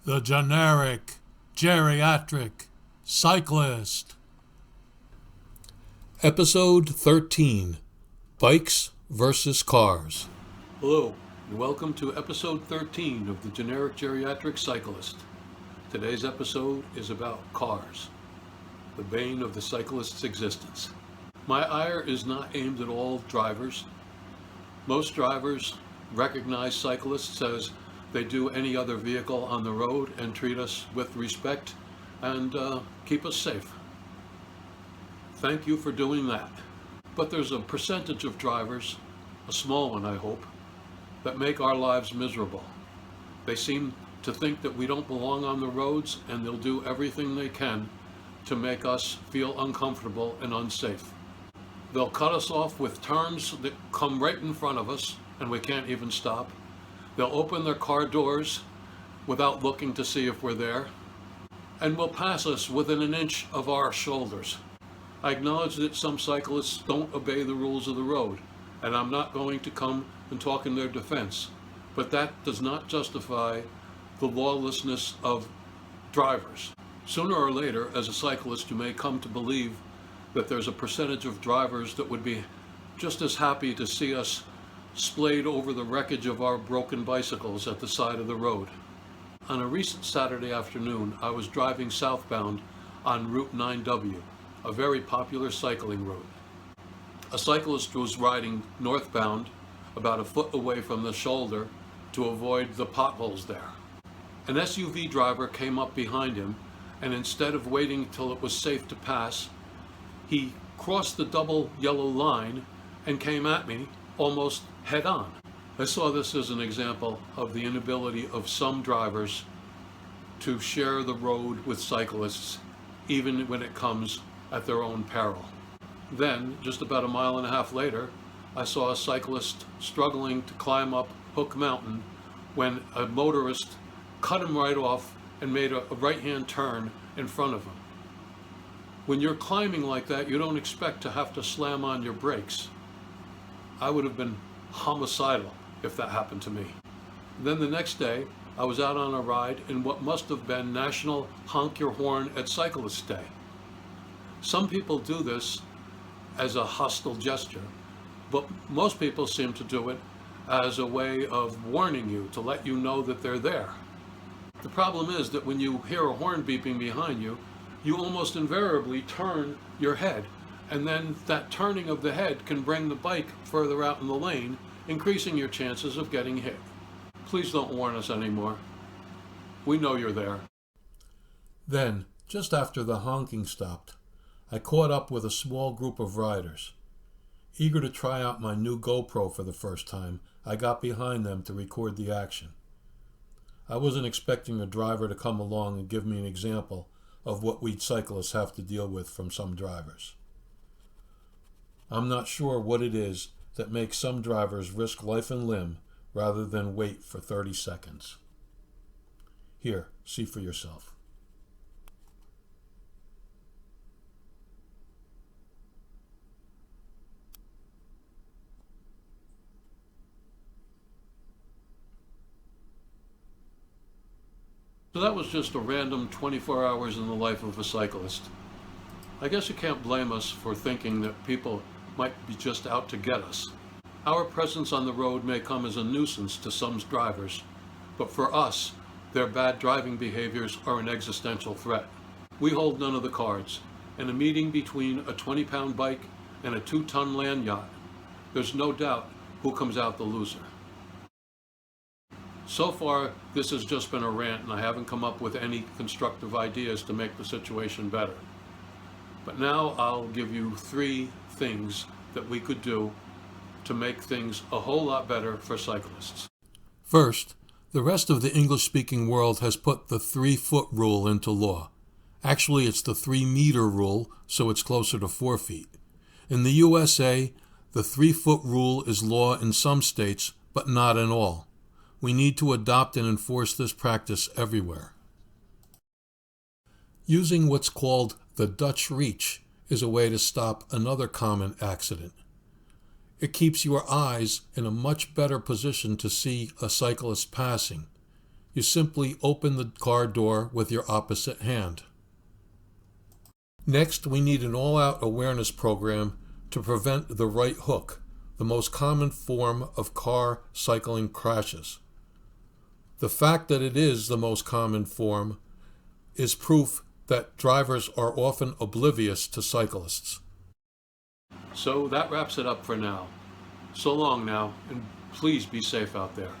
The generic geriatric cyclist. Episode 13, Bikes versus Cars. Hello, and welcome to episode 13 of the Generic Geriatric Cyclist. Today's episode is about cars, the bane of the cyclist's existence. My ire is not aimed at all drivers. Most drivers recognize cyclists as they do any other vehicle on the road and treat us with respect and keep us safe. Thank you for doing that. But there's a percentage of drivers, a small one I hope, that make our lives miserable. They seem to think that we don't belong on the roads, and they'll do everything they can to make us feel uncomfortable and unsafe. They'll cut us off with turns that come right in front of us and we can't even stop. They'll open their car doors without looking to see if we're there, and will pass us within an inch of our shoulders. I acknowledge that some cyclists don't obey the rules of the road, and I'm not going to come and talk in their defense, but that does not justify the lawlessness of drivers. Sooner or later, as a cyclist, you may come to believe that there's a percentage of drivers that would be just as happy to see us splayed over the wreckage of our broken bicycles at the side of the road. On a recent Saturday afternoon, I was driving southbound on Route 9W, a very popular cycling route. A cyclist was riding northbound about a foot away from the shoulder to avoid the potholes there. An SUV driver came up behind him, and instead of waiting till it was safe to pass, he crossed the double yellow line and came at me almost head on. I saw this as an example of the inability of some drivers to share the road with cyclists, even when it comes at their own peril. Then, just about a mile and a half later, I saw a cyclist struggling to climb up Hook Mountain when a motorist cut him right off and made a right-hand turn in front of him. When you're climbing like that, you don't expect to have to slam on your brakes. I would have been homicidal if that happened to me. Then the next day, I was out on a ride in what must have been National Honk Your Horn at Cyclist Day. Some people do this as a hostile gesture, but most people seem to do it as a way of warning you, to let you know that they're there. The problem is that when you hear a horn beeping behind you, you almost invariably turn your head, and then that turning of the head can bring the bike further out in the lane, increasing your chances of getting hit. Please don't warn us anymore. We know you're there. Then, just after the honking stopped, I caught up with a small group of riders. Eager to try out my new GoPro for the first time, I got behind them to record the action. I wasn't expecting a driver to come along and give me an example of what we cyclists have to deal with from some drivers. I'm not sure what it is that makes some drivers risk life and limb rather than wait for 30 seconds. Here, see for yourself. So that was just a random 24 hours in the life of a cyclist. I guess you can't blame us for thinking that people might be just out to get us. Our presence on the road may come as a nuisance to some drivers, but for us, their bad driving behaviors are an existential threat. We hold none of the cards. In a meeting between a 20-pound bike and a 2-ton land yacht, there's no doubt who comes out the loser. So far, this has just been a rant, and I haven't come up with any constructive ideas to make the situation better. But now I'll give you 3 things that we could do to make things a whole lot better for cyclists. First, the rest of the English-speaking world has put the 3-foot rule into law. Actually, it's the 3-meter rule, so it's closer to 4 feet. In the USA, the 3-foot rule is law in some states, but not in all. We need to adopt and enforce this practice everywhere. Using what's called the Dutch reach is a way to stop another common accident. It keeps your eyes in a much better position to see a cyclist passing. You simply open the car door with your opposite hand. Next, we need an all-out awareness program to prevent the right hook, the most common form of car cycling crashes. The fact that it is the most common form is proof that drivers are often oblivious to cyclists. So that wraps it up for now. So long now, and please be safe out there.